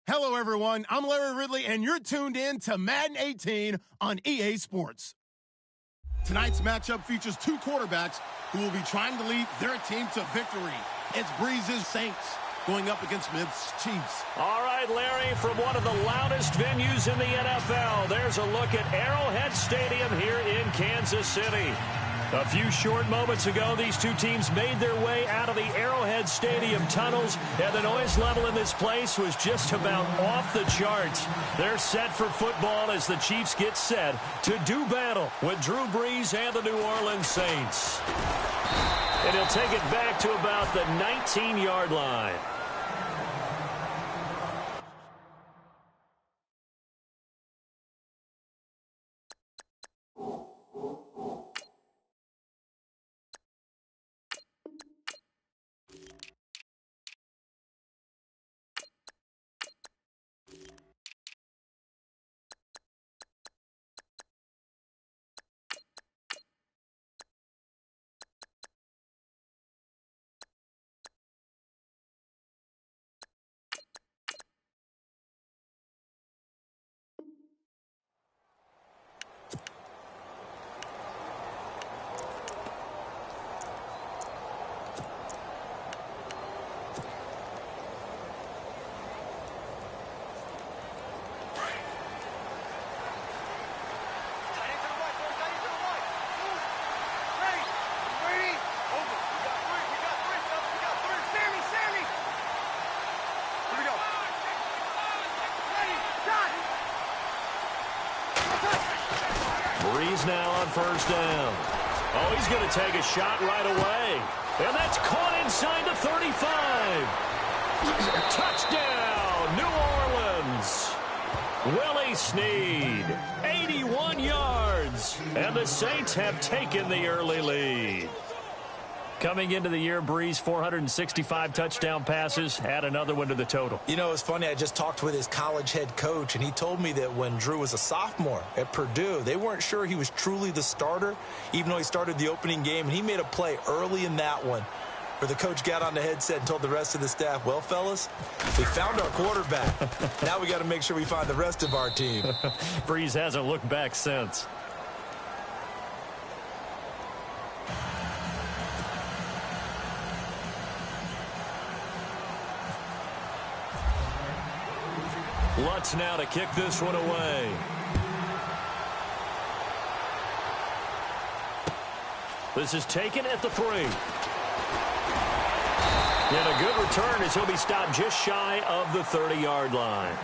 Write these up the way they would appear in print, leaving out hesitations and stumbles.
Hello, everyone. I'm Larry Ridley, and you're tuned in to Madden 18 on EA Sports. Tonight's matchup features two quarterbacks who will be trying to lead their team to victory. It's Breeze's Saints going up against Smith's Chiefs. All right, Larry, from one of the loudest venues in the NFL, there's a look at Arrowhead Stadium here in Kansas City. A few short moments ago, these two teams made their way out of the Arrowhead Stadium tunnels, and the noise level in this place was just about off the charts. They're set for football as the Chiefs get set to do battle with Drew Brees and the New Orleans Saints. And he'll take it back to about the 19-yard line. Brees now on first down. Oh, he's going to take a shot right away. And that's caught inside the 35. Touchdown, New Orleans. Willie Snead, 81 yards. And the Saints have taken the early lead. Coming into the year, Brees, 465 touchdown passes, add another one to the total. You know, it's funny, I just talked with his college head coach, and he told me that when Drew was a sophomore at Purdue, they weren't sure he was truly the starter, even though he started the opening game, and he made a play early in that one where the coach got on the headset and told the rest of the staff, well, fellas, we found our quarterback. Now we got to make sure we find the rest of our team. Brees hasn't looked back since. Lutz now to kick this one away. This is taken at the 3. And a good return as he'll be stopped just shy of the 30-yard line.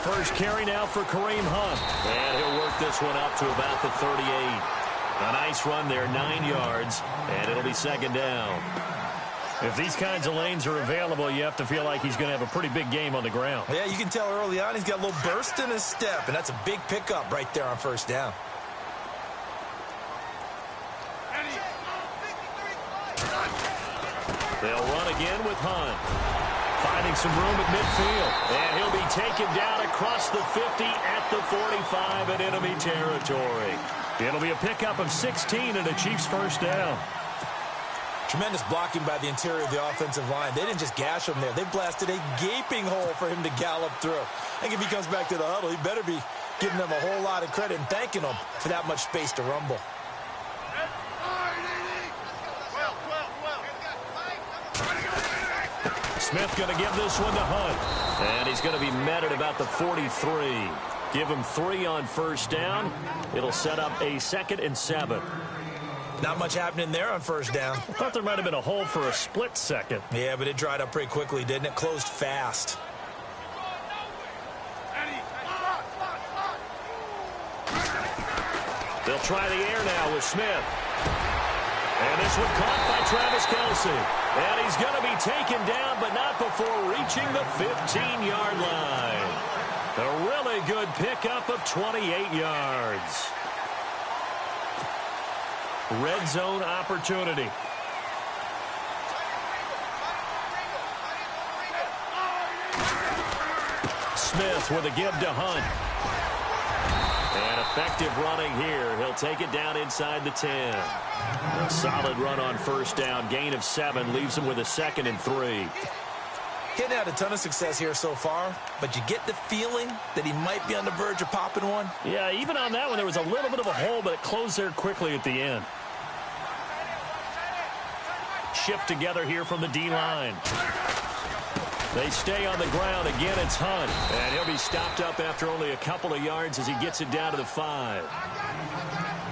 First carry now for Kareem Hunt. And he'll work this one up to about the 38. A nice run there, 9 yards, and it'll be second down. If these kinds of lanes are available, you have to feel like he's going to have a pretty big game on the ground. Yeah, you can tell early on he's got a little burst in his step, and that's a big pickup right there on first down. They'll run again with Hunt. Finding some room at midfield. And he'll be taken down across the 50 at the 45 in enemy territory. It'll be a pickup of 16 and a Chiefs first down. Tremendous blocking by the interior of the offensive line. They didn't just gash him there. They blasted a gaping hole for him to gallop through. I think if he comes back to the huddle, he better be giving them a whole lot of credit and thanking them for that much space to rumble. Smith going to give this one to Hunt. And he's going to be met at about the 43. Give him 3 on first down. It'll set up a 2nd and 7. Not much happening there on first down. I thought there might have been a hole for a split second. Yeah, but it dried up pretty quickly, didn't it? Closed fast. They'll try the air now with Smith. And this one caught by Travis Kelce. And he's going to be taken down, but not before reaching the 15-yard line. A really good pickup of 28 yards. Red zone opportunity. Smith with a give to Hunt. And effective running here. He'll take it down inside the 10. A solid run on first down. Gain of 7 leaves him with a 2nd and 3. Hitting had a ton of success here so far, but you get the feeling that he might be on the verge of popping one. Yeah, even on that one, there was a little bit of a hole, but it closed there quickly at the end. Shift together here from the D-line. They stay on the ground. Again, it's Hunt. And he'll be stopped up after only a couple of yards as he gets it down to the 5.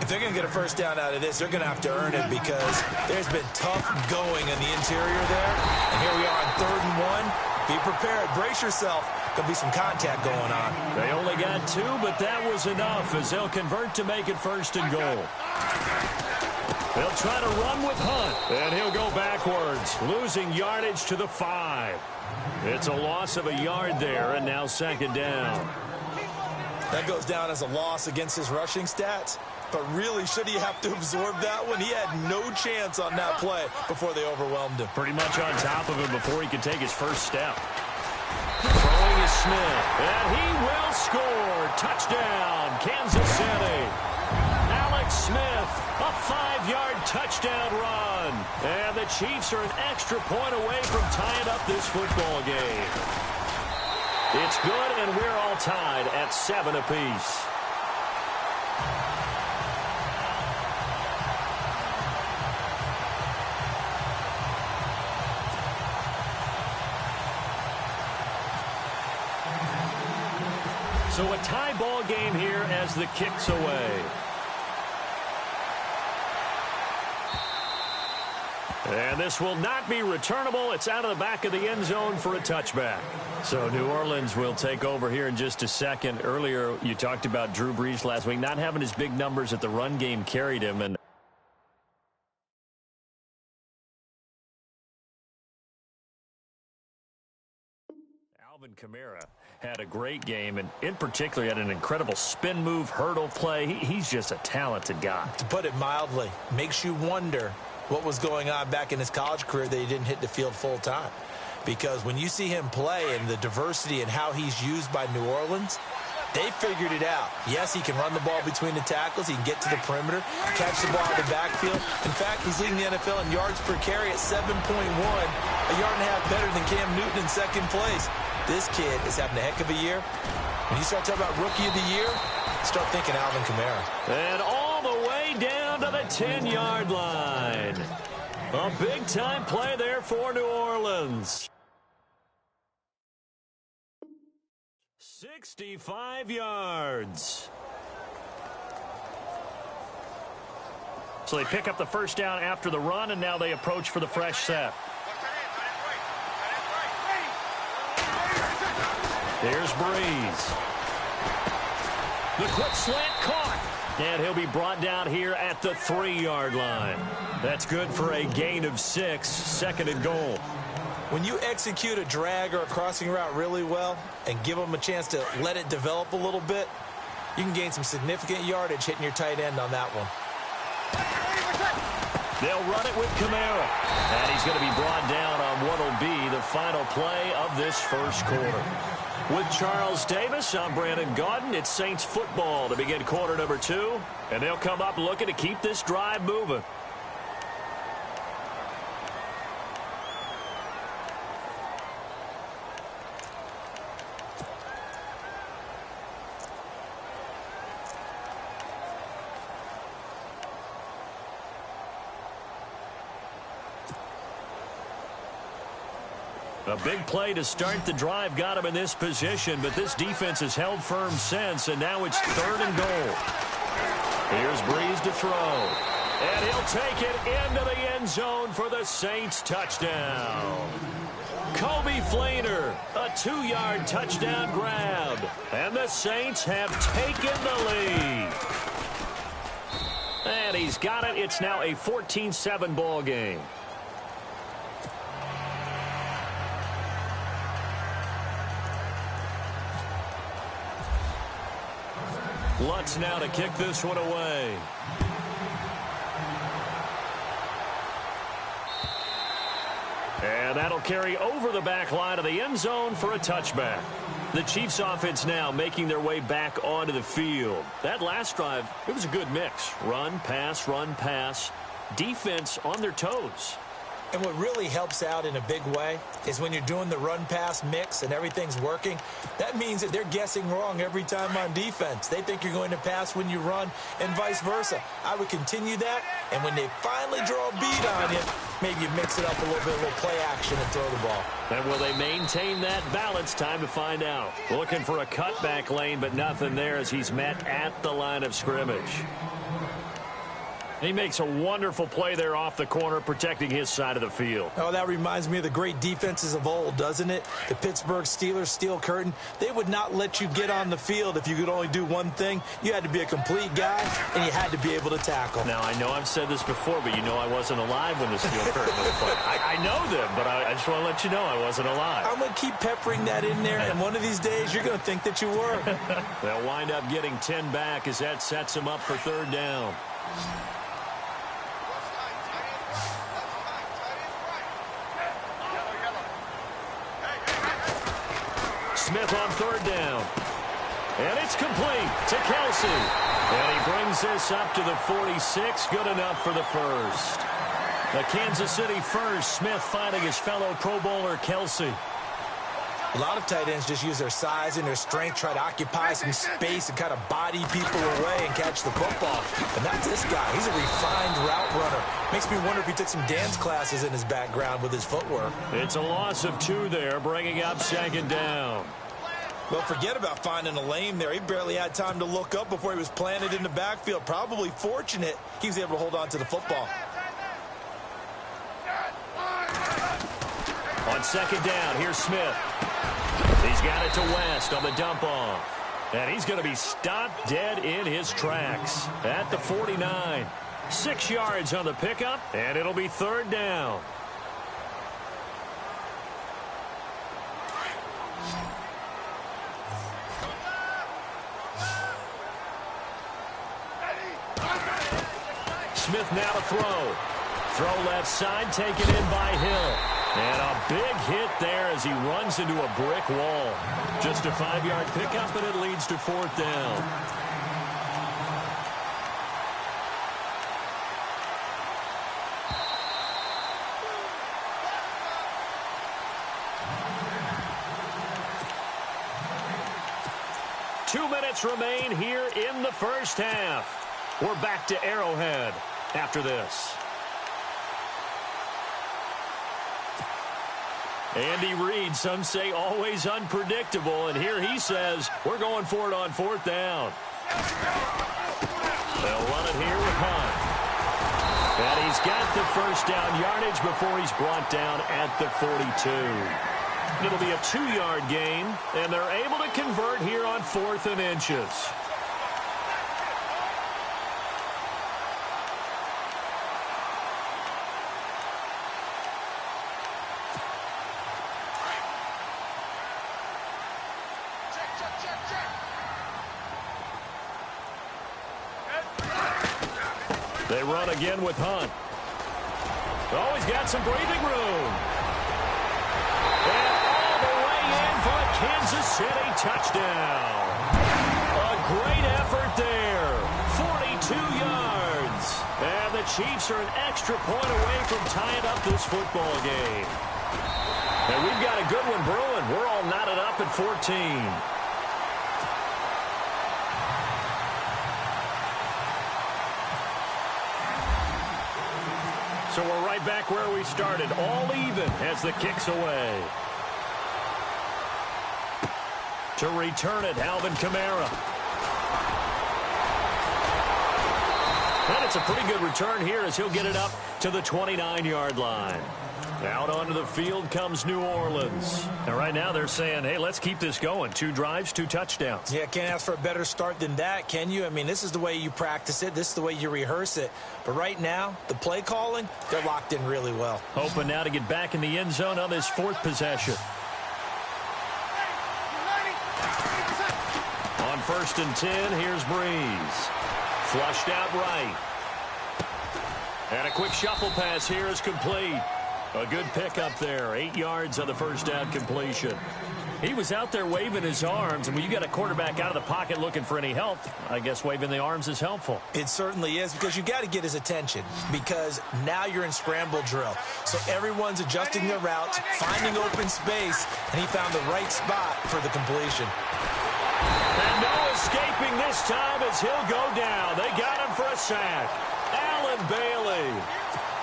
If they're going to get a first down out of this, they're going to have to earn it because there's been tough going in the interior there. And here we are on 3rd and 1. Be prepared. Brace yourself. There'll be some contact going on. They only got 2, but that was enough as they'll convert to make it 1st and goal. They'll try to run with Hunt, and he'll go backwards, losing yardage to the 5. It's a loss of a yard there, and now 2nd down. That goes down as a loss against his rushing stats. But really, should he have to absorb that one? He had no chance on that play before they overwhelmed him. Pretty much on top of him before he could take his first step. Throwing is Smith, and he will score. Touchdown, Kansas City. Alex Smith, a 5-yard touchdown run. And the Chiefs are an extra point away from tying up this football game. It's good, and we're all tied at 7 apiece. So a tie ball game here as the kick's away. And this will not be returnable. It's out of the back of the end zone for a touchback. So New Orleans will take over here in just a second. Earlier, you talked about Drew Brees last week not having his big numbers at the run game carried him. And Alvin Kamara had a great game, and in particular, he had an incredible spin move, hurdle play. He's just a talented guy. To put it mildly, makes you wonder what was going on back in his college career that he didn't hit the field full time. Because when you see him play and the diversity and how he's used by New Orleans, they figured it out. Yes, he can run the ball between the tackles. He can get to the perimeter, catch the ball in the backfield. In fact, he's leading the NFL in yards per carry at 7.1, a yard and a half better than Cam Newton in 2nd place. This kid is having a heck of a year. When you start talking about Rookie of the Year, start thinking Alvin Kamara. And all the way down to the 10-yard line. A big-time play there for New Orleans. 65 yards. So they pick up the first down after the run, and now they approach for the fresh set. Here's Breeze. The quick slant caught. And he'll be brought down here at the 3-yard line. That's good for a gain of 6, 2nd and goal. When you execute a drag or a crossing route really well and give them a chance to let it develop a little bit, you can gain some significant yardage hitting your tight end on that one. They'll run it with Kamara. And he's going to be brought down on what will be the final play of this first quarter. With Charles Davis, I'm Brandon Gaudin. It's Saints football to begin quarter number 2. And they'll come up looking to keep this drive moving. A big play to start the drive got him in this position, but this defense has held firm since, and now it's 3rd and goal. Here's Breeze to throw, and he'll take it into the end zone for the Saints touchdown. Kobe Fleener, a 2-yard touchdown grab, and the Saints have taken the lead. And he's got it. It's now a 14-7 ball game. Lutz now to kick this one away. And that'll carry over the back line of the end zone for a touchback. The Chiefs offense now making their way back onto the field. That last drive, it was a good mix. Run, pass, defense on their toes. And what really helps out in a big way is when you're doing the run-pass mix and everything's working, that means that they're guessing wrong every time on defense. They think you're going to pass when you run and vice versa. I would continue that, and when they finally draw a beat on you, maybe you mix it up a little bit, a little play action and throw the ball. And will they maintain that balance? Time to find out. Looking for a cutback lane, but nothing there as he's met at the line of scrimmage. He makes a wonderful play there off the corner, protecting his side of the field. Oh, that reminds me of the great defenses of old, doesn't it? The Pittsburgh Steelers steel curtain. They would not let you get on the field if you could only do one thing. You had to be a complete guy, and you had to be able to tackle. Now, I know I've said this before, but you know I wasn't alive when the steel curtain was played. I know them, but I just want to let you know I wasn't alive. I'm going to keep peppering that in there, and one of these days you're going to think that you were. They'll wind up getting 10 back as that sets them up for third down. Smith on third down. And it's complete to Kelsey. And he brings this up to the 46. Good enough for the first. The Kansas City first. Smith finding his fellow Pro Bowler Kelsey. A lot of tight ends just use their size and their strength, try to occupy some space and kind of body people away and catch the football. But not this guy. He's a refined route runner. Makes me wonder if he took some dance classes in his background with his footwork. It's a loss of 2 there, bringing up second down. Well, forget about finding a lane there. He barely had time to look up before he was planted in the backfield. Probably fortunate he was able to hold on to the football. On second down, here's Smith. He's got it to West on the dump off. And he's going to be stopped dead in his tracks at the 49. 6 yards on the pickup, and it'll be third down. Smith now to throw. Throw left side, taken in by Hill. And a big hit there as he runs into a brick wall. Just a 5-yard pickup, and it leads to fourth down. Two minutes remain here in the first half. We're back to Arrowhead after this. Andy Reid, some say always unpredictable, and here he says we're going for it on fourth down. They'll run it here with Hunt. And he's got the first down yardage before he's brought down at the 42. It'll be a 2-yard gain, and they're able to convert here on 4th and inches. They run again with Hunt. Oh, he's got some breathing room. And all the way in for a Kansas City touchdown. A great effort there. 42 yards. And the Chiefs are an extra point away from tying up this football game. And we've got a good one brewing. We're all knotted up at 14. So we're right back where we started, all even as the kick's away. To return it, Alvin Kamara. And it's a pretty good return here as he'll get it up to the 29-yard line. Out onto the field comes New Orleans. And right now they're saying, hey, let's keep this going. 2 drives, 2 touchdowns. Yeah, can't ask for a better start than that, can you? I mean, this is the way you practice it. This is the way you rehearse it. But right now, the play calling, they're locked in really well. Hoping now to get back in the end zone on this 4th possession. On 1st and 10. Here's Breeze. Flushed out right. And a quick shuffle pass here is complete. A good pickup there. 8 yards on the first down completion. He was out there waving his arms, and when you got a quarterback out of the pocket looking for any help, I guess waving the arms is helpful. It certainly is, because you got to get his attention, because now you're in scramble drill. So everyone's adjusting their routes, finding open space, and he found the right spot for the completion. And no escaping this time as he'll go down. They got him for a sack. Allen Bailey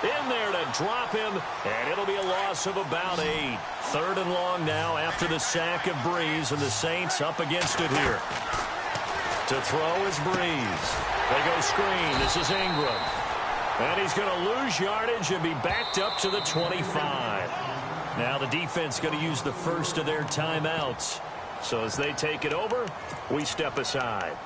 in there to drop him, and it'll be a loss of about 8. 3rd and long now after the sack of Breeze, and the Saints up against it here. To throw is Breeze. They go screen. This is Ingram. And he's going to lose yardage and be backed up to the 25. Now the defense going to use the first of their timeouts. So as they take it over, we step aside.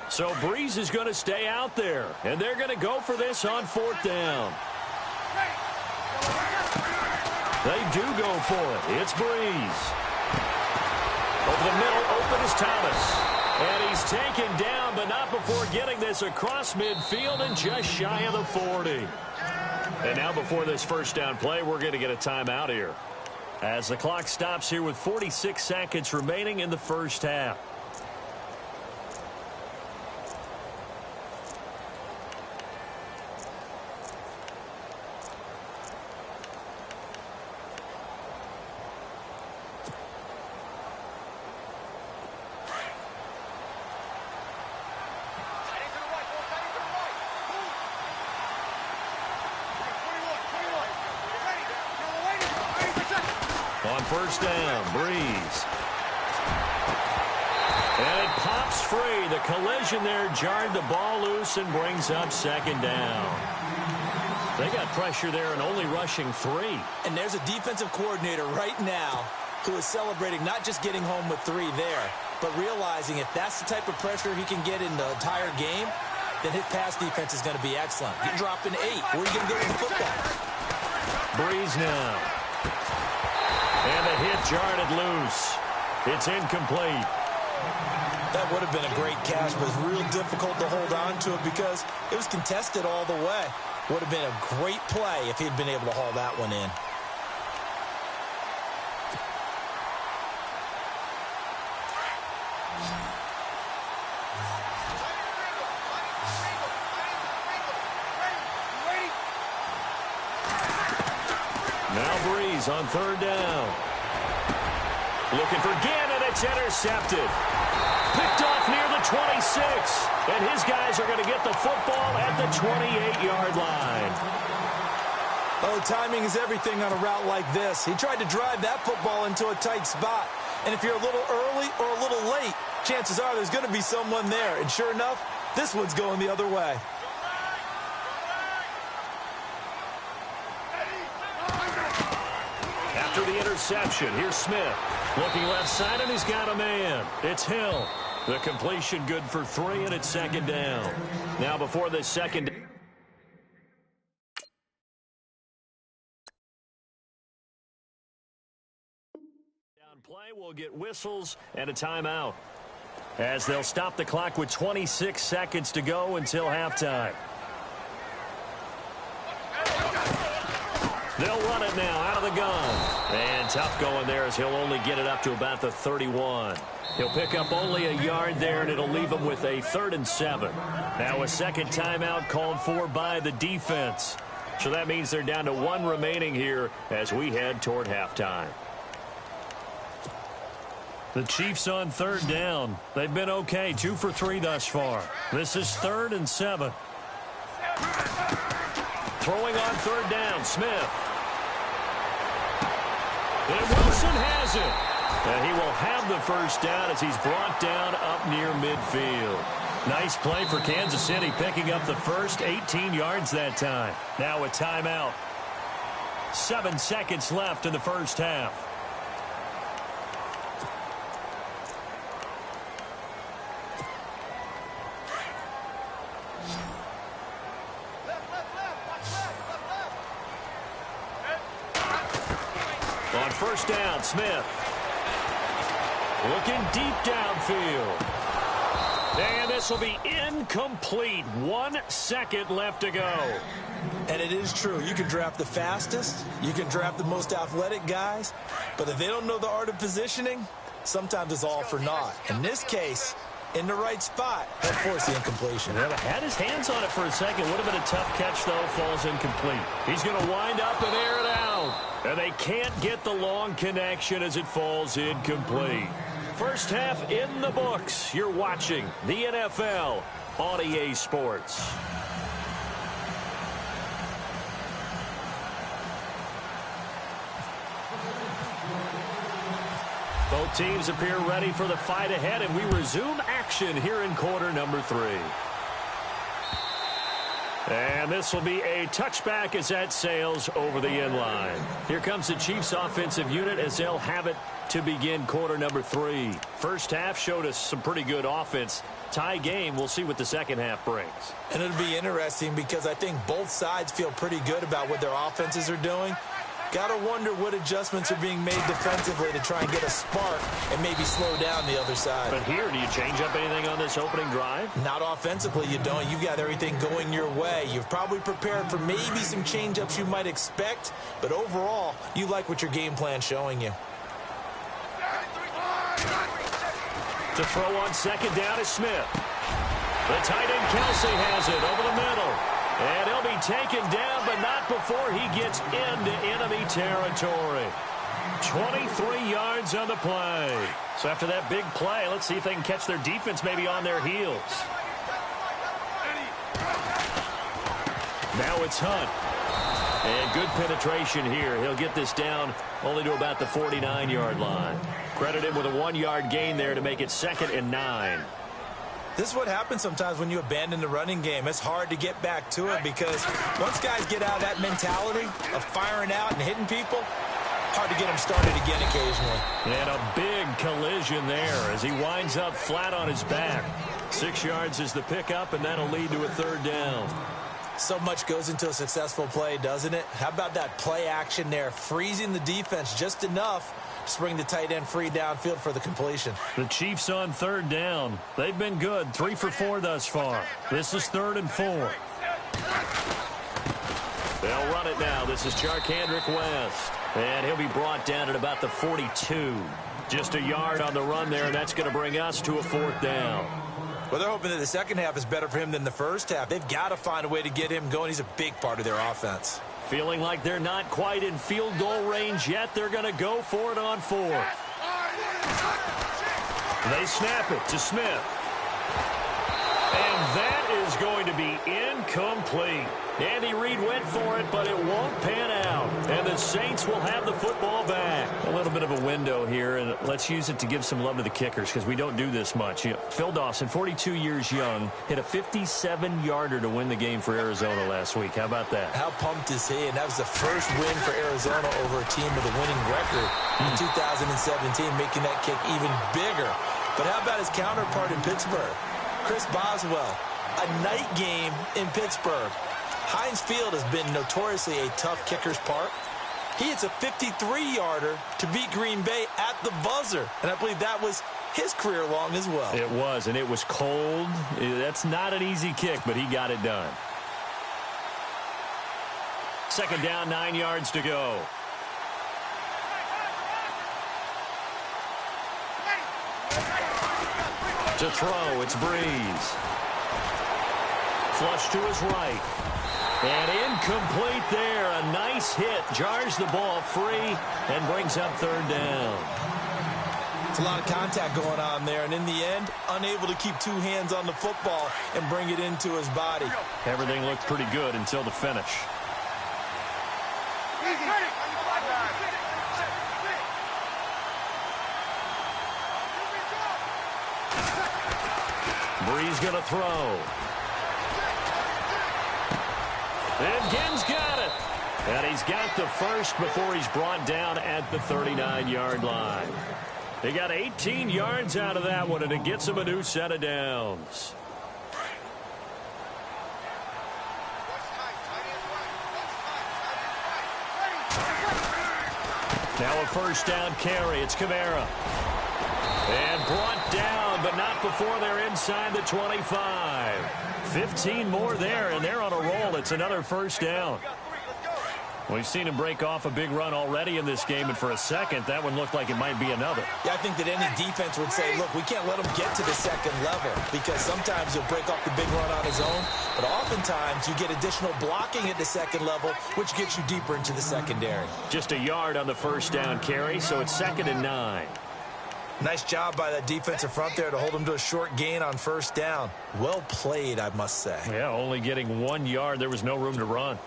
So Breeze is going to stay out there, and they're going to go for this on 4th down. They do go for it. It's Breeze. Over the middle, open is Thomas. And he's taken down, but not before getting this across midfield and just shy of the 40. And now before this first down play, we're going to get a timeout here, as the clock stops here with 46 seconds remaining in the first half. On first down, Breeze. And it pops free. The collision there jarred the ball loose and brings up 2nd down. They got pressure there and only rushing 3. And there's a defensive coordinator right now who is celebrating not just getting home with 3 there, but realizing if that's the type of pressure he can get in the entire game, then his pass defense is going to be excellent. You're dropping 8. Where are you going to go with the football? Breeze now. And the hit jarred it loose. It's incomplete. That would have been a great catch, but it's real difficult to hold on to it because it was contested all the way. Would have been a great play if he'd been able to haul that one in. Now Breeze on 3rd down. Looking for Gann, and it's intercepted. Picked off near the 26. And his guys are going to get the football at the 28-yard line. Oh, timing is everything on a route like this. He tried to drive that football into a tight spot. And if you're a little early or a little late, chances are there's going to be someone there. And sure enough, this one's going the other way. After the interception, here's Smith. Looking left side, and he's got a man. It's Hill. The completion good for 3, and it's 2nd down. Now before this second down play, we'll get whistles and a timeout, as they'll stop the clock with 26 seconds to go until halftime. They'll run it now out of the gun. And tough going there as he'll only get it up to about the 31. He'll pick up only a yard there, and it'll leave him with a 3rd and 7. Now a second timeout called for by the defense. So that means they're down to 1 remaining here as we head toward halftime. The Chiefs on 3rd down. They've been okay, 2 for 3 thus far. This is 3rd and 7. Throwing on 3rd down, Smith. And Wilson has it. And he will have the first down as he's brought down up near midfield. Nice play for Kansas City, picking up the first 18 yards that time. Now a timeout. 7 seconds left in the first half. On first down, Smith. Looking deep downfield. And this will be incomplete. 1 second left to go. And it is true. You can draft the fastest. You can draft the most athletic guys. But if they don't know the art of positioning, sometimes it's all for naught. In this case, in the right spot, that forced the incompletion. Yeah, had his hands on it for a second. Would have been a tough catch, though. Falls incomplete. He's going to wind up and air it out. And they can't get the long connection as it falls incomplete. First half in the books. You're watching the NFL on EA Sports. Both teams appear ready for the fight ahead, and we resume action here in quarter number 3. And this will be a touchback as that sails over the end line. Here comes the Chiefs offensive unit as they'll have it to begin quarter number 3. First half showed us some pretty good offense. Tie game, we'll see what the second half brings. And it'll be interesting because I think both sides feel pretty good about what their offenses are doing. Got to wonder what adjustments are being made defensively to try and get a spark and maybe slow down the other side. But here, do you change up anything on this opening drive? Not offensively, you don't. You've got everything going your way. You've probably prepared for maybe some change-ups you might expect, but overall, you like what your game plan's showing you. To throw on second down is Smith. The tight end Kelsey has it over the middle. And he'll be taken down, but not before he gets into enemy territory. 23 yards on the play. So after that big play, let's see if they can catch their defense maybe on their heels. Now it's Hunt. And good penetration here. He'll get this down only to about the 49-yard line. Credit him with a 1-yard gain there to make it 2nd and 9. This is what happens sometimes when you abandon the running game. It's hard to get back to it because once guys get out of that mentality of firing out and hitting people, hard to get them started again occasionally. And a big collision there as he winds up flat on his back. 6 yards is the pickup, and that'll lead to a 3rd down. So much goes into a successful play, doesn't it? How about that play action there, freezing the defense just enough to bring the tight end free downfield for the completion. The Chiefs on 3rd down. They've been good, 3 for 4 thus far. This is 3rd and 4. They'll run it now. This is Charkandrick West. And he'll be brought down at about the 42. Just a yard on the run there, and that's going to bring us to a 4th down. Well, they're hoping that the second half is better for him than the first half. They've got to find a way to get him going. He's a big part of their offense. Feeling like they're not quite in field goal range yet. They're going to go for it on 4th. They snap it to Smith. And that is going to be incomplete. Andy Reid went for it, but it won't pan out. And the Saints will have the football back. A little bit of a window here, and let's use it to give some love to the kickers because we don't do this much. You know, Phil Dawson, 42 years young, hit a 57-yarder to win the game for Arizona last week. How about that? How pumped is he? And that was the first win for Arizona over a team with a winning record in 2017, making that kick even bigger. But how about his counterpart in Pittsburgh? Chris Boswell, a night game in Pittsburgh. Heinz Field has been notoriously a tough kicker's park. He hits a 53-yarder to beat Green Bay at the buzzer. And I believe that was his career long as well. It was, and it was cold. That's not an easy kick, but he got it done. 2nd down, 9 yards to go. To throw, it's Breeze. Flush to his right. And incomplete there. A nice hit. Jars the ball free and brings up 3rd down. It's a lot of contact going on there. And in the end, unable to keep 2 hands on the football and bring it into his body. Everything looked pretty good until the finish. Breeze going to throw. And Ginn's got it. And he's got the first before he's brought down at the 39-yard line. They got 18 yards out of that one, and it gets him a new set of downs. Now a first down carry. It's Kamara. And brought down, but not before they're inside the 25. 15 more there, and they're on a roll. It's another first down. We've seen him break off a big run already in this game, and for a second, that one looked like it might be another. Yeah, I think that any defense would say, look, we can't let him get to the second level, because sometimes he'll break off the big run on his own, but oftentimes you get additional blocking at the second level, which gets you deeper into the secondary. Just a yard on the first down carry, so it's 2nd and 9. Nice job by that defensive front there to hold him to a short gain on first down. Well played, I must say. Yeah, only getting 1 yard. There was no room to run.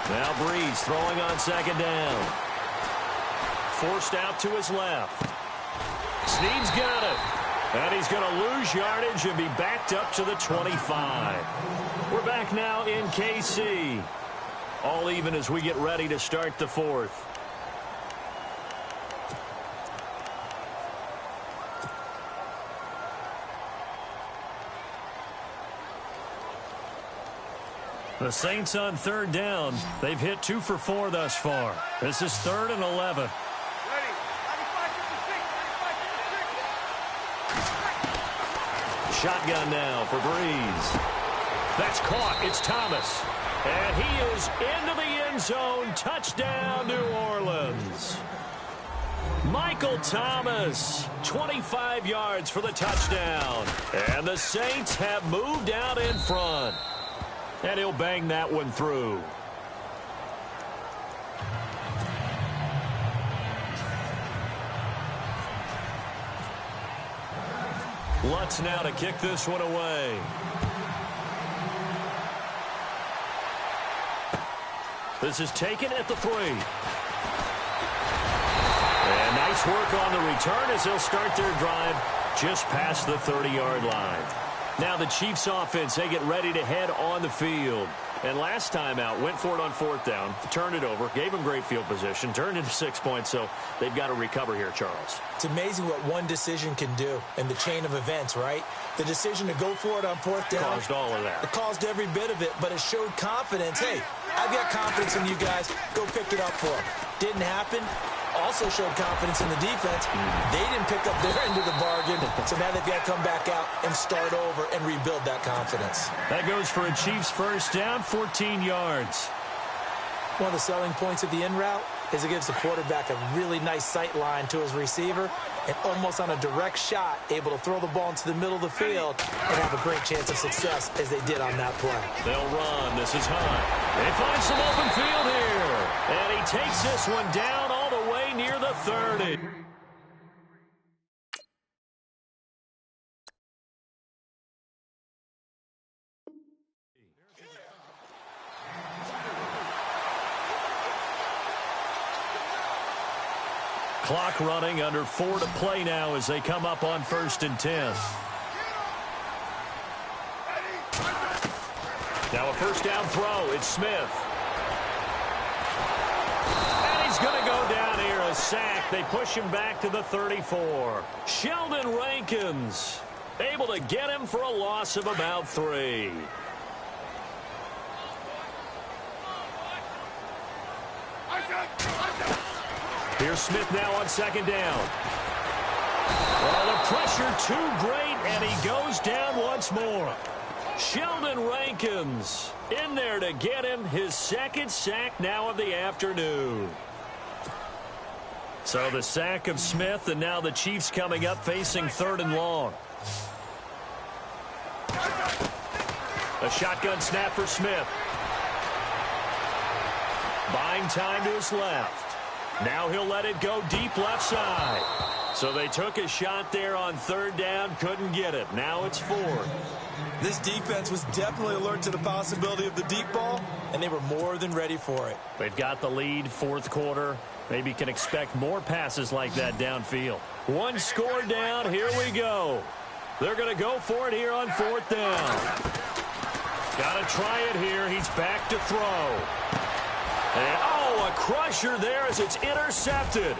Now Breeze throwing on 2nd down. Forced out to his left. Snead's got it. And he's going to lose yardage and be backed up to the 25. We're back now in KC. All even as we get ready to start the 4th. The Saints on 3rd down. They've hit 2 for 4 thus far. This is 3rd and 11. Shotgun now for Breeze. That's caught. It's Thomas. And he is into the end zone. Touchdown, New Orleans. Michael Thomas, 25 yards for the touchdown. And the Saints have moved out in front. And he'll bang that one through. Lutz now to kick this one away. This is taken at the 3. And nice work on the return as they'll start their drive just past the 30-yard line. Now the Chiefs offense, they get ready to head on the field. And last time out, went for it on 4th down, turned it over, gave them great field position, turned into 6 points, so they've got to recover here, Charles. It's amazing what one decision can do in the chain of events, right? The decision to go for it on 4th down. Caused all of that. It caused every bit of it, but it showed confidence. Hey, I've got confidence in you guys. Go pick it up for them. Didn't happen. Also showed confidence in the defense. They didn't pick up their end of the bargain, so now they've got to come back out and start over and rebuild that confidence. That goes for a Chiefs first down, 14 yards. One of the selling points of the in route is it gives the quarterback a really nice sight line to his receiver and almost on a direct shot able to throw the ball into the middle of the field and have a great chance of success as they did on that play. They'll run. This is Hunt. They find some open field here. And he takes this one down all the way near the 30. Clock running, under 4 to play now as they come up on 1st and 10. Now a first down throw. It's Smith. And he's going to go down here, a sack. They push him back to the 34. Sheldon Rankins able to get him for a loss of about 3. Here's Smith now on 2nd down. Oh, the pressure too great, and he goes down once more. Sheldon Rankins in there to get him his 2nd sack now of the afternoon. So the sack of Smith, and now the Chiefs coming up facing 3rd and long. A shotgun snap for Smith. Buying time to his left. Now he'll let it go deep left side. So they took a shot there on 3rd down, couldn't get it. Now it's 4th. This defense was definitely alert to the possibility of the deep ball, and they were more than ready for it. They've got the lead, 4th quarter. Maybe can expect more passes like that downfield. 1 score down, here we go. They're going to go for it here on 4th down. Got to try it here. He's back to throw. And, oh, a crusher there as it's intercepted.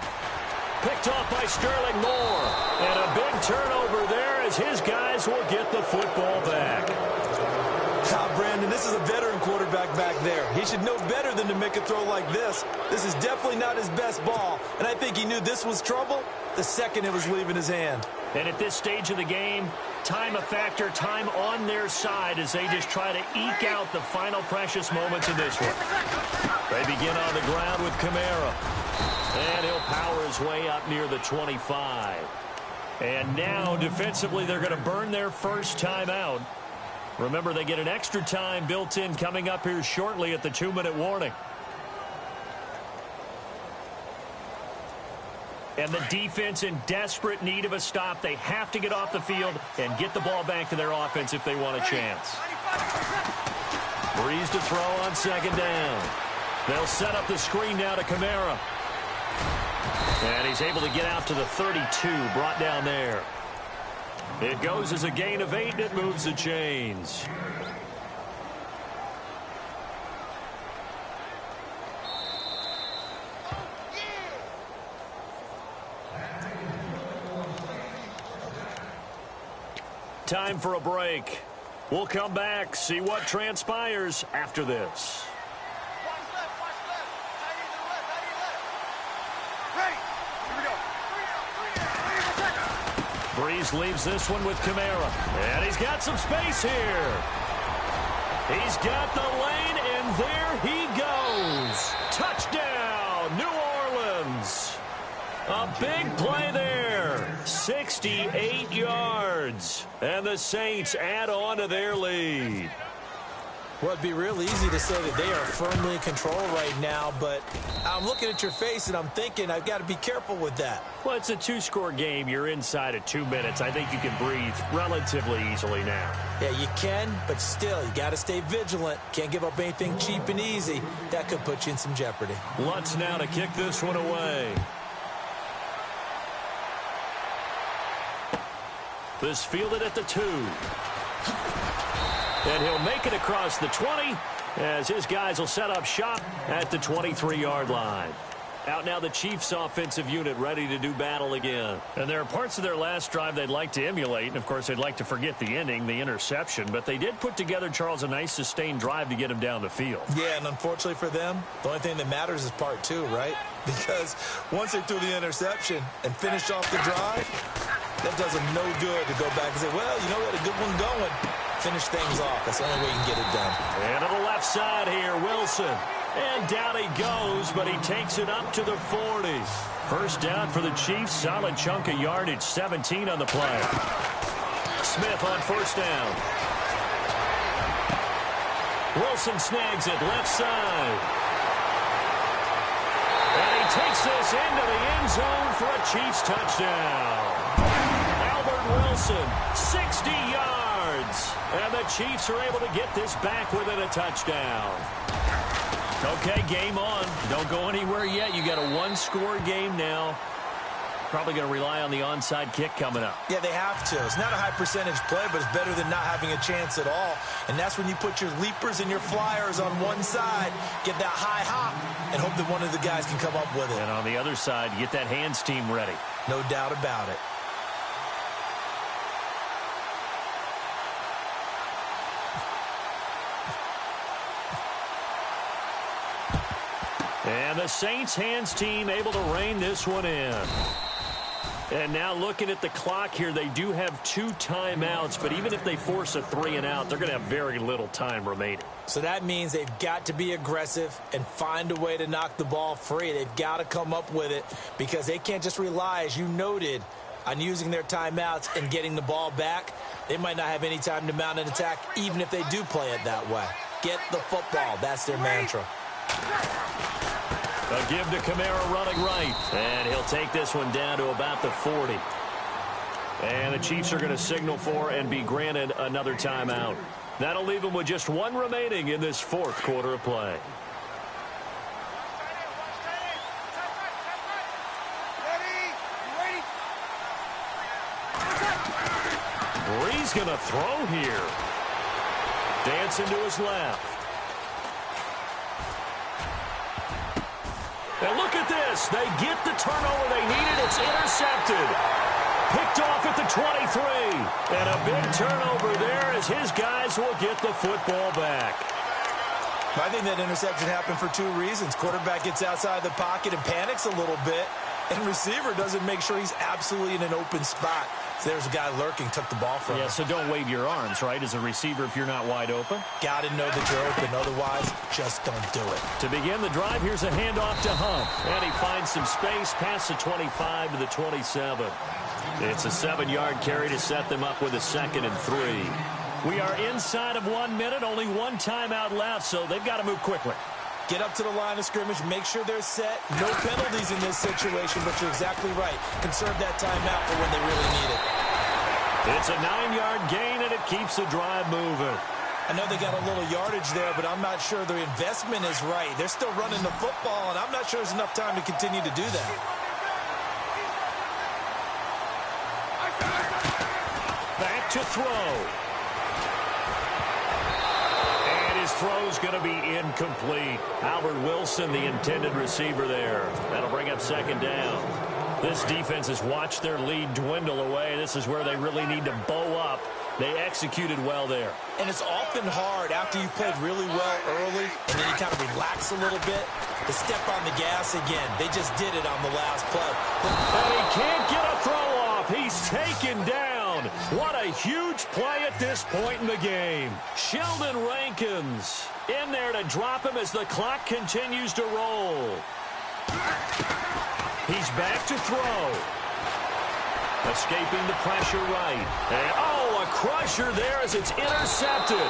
Picked off by Sterling Moore. And a big turnover there as his guys will get the football back. Brandon, this is a veteran quarterback back there. He should know better than to make a throw like this. This is definitely not his best ball, and I think he knew this was trouble the second it was leaving his hand. And at this stage of the game, time a factor, time on their side as they just try to eke out the final precious moments of this one. They begin on the ground with Kamara. And he'll power his way up near the 25. And now, defensively, they're going to burn their first timeout. Remember, they get an extra time built in coming up here shortly at the 2-minute warning. And the defense in desperate need of a stop. They have to get off the field and get the ball back to their offense if they want a chance. Breeze to throw on second down. They'll set up the screen now to Kamara. And he's able to get out to the 32, brought down there. It goes as a gain of 8, and it moves the chains. Time for a break. We'll come back, see what transpires after this. Breeze leaves this one with Kamara. And he's got some space here. He's got the lane, and there he goes. Touchdown, New Orleans. A big play there. 68 yards. And the Saints add on to their lead. Well, it'd be real easy to say that they are firmly in control right now, but I'm looking at your face and I'm thinking I've got to be careful with that. Well, it's a 2-score game. You're inside of 2 minutes. I think you can breathe relatively easily now. Yeah, you can, but still, you got to stay vigilant. Can't give up anything cheap and easy. That could put you in some jeopardy. Lutz now to kick this one away. This fielded at the 2. And he'll make it across the 20 as his guys will set up shop at the 23-yard line. Out now the Chiefs offensive unit ready to do battle again. And there are parts of their last drive they'd like to emulate. And, of course, they'd like to forget the ending, the interception. But they did put together, Charles, a nice sustained drive to get him down the field. Yeah, and unfortunately for them, the only thing that matters is part 2, right? Because once they threw the interception and finished off the drive, that does them no good to go back and say, well, you know, we had a good one going. Finish things off. That's the only way you can get it done. And to the left side here, Wilson. And down he goes, but he takes it up to the 40. First down for the Chiefs. Solid chunk of yardage. 17 on the play. Smith on first down. Wilson snags it left side. And he takes this into the end zone for a Chiefs touchdown. Albert Wilson, 60 yards. And the Chiefs are able to get this back within a touchdown. Okay, game on. Don't go anywhere yet. You got a 1-score game now. Probably going to rely on the onside kick coming up. Yeah, they have to. It's not a high percentage play, but it's better than not having a chance at all. And that's when you put your leapers and your flyers on one side, get that high hop, and hope that one of the guys can come up with it. And on the other side, get that hands team ready. No doubt about it. And the Saints hands team able to rein this one in. And now looking at the clock here, they do have 2 timeouts, but even if they force a 3-and-out, they're going to have very little time remaining. So that means they've got to be aggressive and find a way to knock the ball free. They've got to come up with it because they can't just rely, as you noted, on using their timeouts and getting the ball back. They might not have any time to mount an attack, even if they do play it that way. Get the football. That's their mantra. A give to Kamara running right. And he'll take this one down to about the 40. And the Chiefs are going to signal for and be granted another timeout. That'll leave them with just 1 remaining in this 4th quarter of play. Breeze going to throw here. Dancing to his left. this. They get the turnover they needed. It's intercepted. Picked off at the 23. And a big turnover there as his guys will get the football back. I think that interception happened for two reasons. Quarterback gets outside the pocket and panics a little bit, and receiver doesn't make sure he's absolutely in an open spot. So there's a guy lurking, took the ball from him. Yeah, so don't wave your arms, right, as a receiver if you're not wide open. Got to know that you're open. Otherwise, just don't do it. To begin the drive, here's a handoff to Hunt. And he finds some space past the 25 to the 27. It's a 7-yard carry to set them up with a 2nd and 3. We are inside of 1 minute, only one timeout left, so they've got to move quickly. Get up to the line of scrimmage, make sure they're set. No penalties in this situation, but you're exactly right. Conserve that timeout for when they really need it. It's a 9-yard gain, and it keeps the drive moving. I know they got a little yardage there, but I'm not sure their investment is right. They're still running the football, and I'm not sure there's enough time to continue to do that. Back to throw. Throw's going to be incomplete. Albert Wilson, the intended receiver there. That'll bring up 2nd down. This defense has watched their lead dwindle away. This is where they really need to bow up. They executed well there. And it's often hard after you've played really well early and then you kind of relax a little bit to step on the gas again. They just did it on the last play. And he can't get a throw off. He's taken down. What a huge play at this point in the game. Sheldon Rankins in there to drop him as the clock continues to roll. He's back to throw. Escaping the pressure right. And, a crusher there as it's intercepted.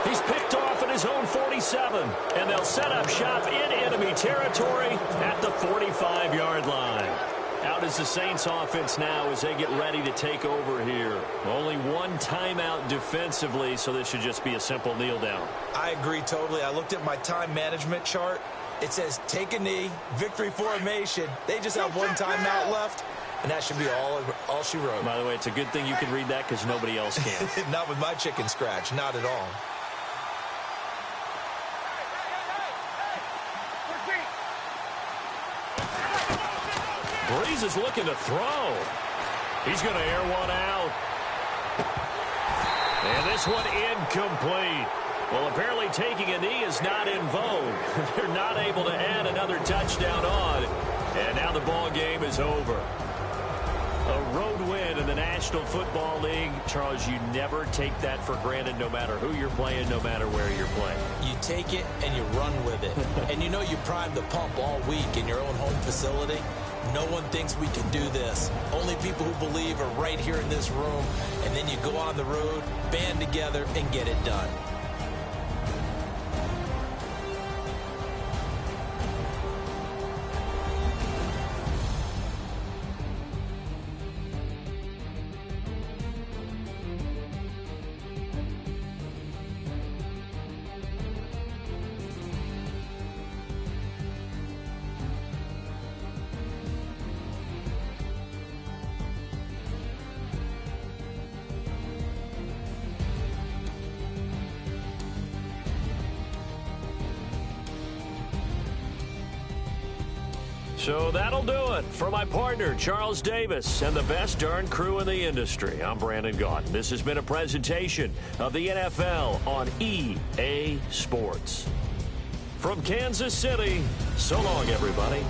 He's picked off at his own 47. And they'll set up shop in enemy territory at the 45-yard line. Out is the Saints offense now as they get ready to take over here. Only one timeout defensively, so this should just be a simple kneel down. I agree totally. I looked at my time management chart. It says take a knee, victory formation. They just have one timeout left, and that should be all she wrote. By the way, it's a good thing you can read that because nobody else can. Not with my chicken scratch, not at all. Breeze is looking to throw. He's going to air one out. And this one incomplete. Well, apparently taking a knee is not in vogue. They're not able to add another touchdown on. And now the ball game is over. A road win in the National Football League. Charles, you never take that for granted no matter who you're playing, no matter where you're playing. You take it and you run with it. And you know you primed the pump all week in your own home facility. No one thinks we can do this. Only people who believe are right here in this room. And then you go on the road, band together, and get it done. So that'll do it for my partner, Charles Davis, and the best darn crew in the industry. I'm Brandon Gaudin. This has been a presentation of the NFL on EA Sports. From Kansas City, so long, everybody.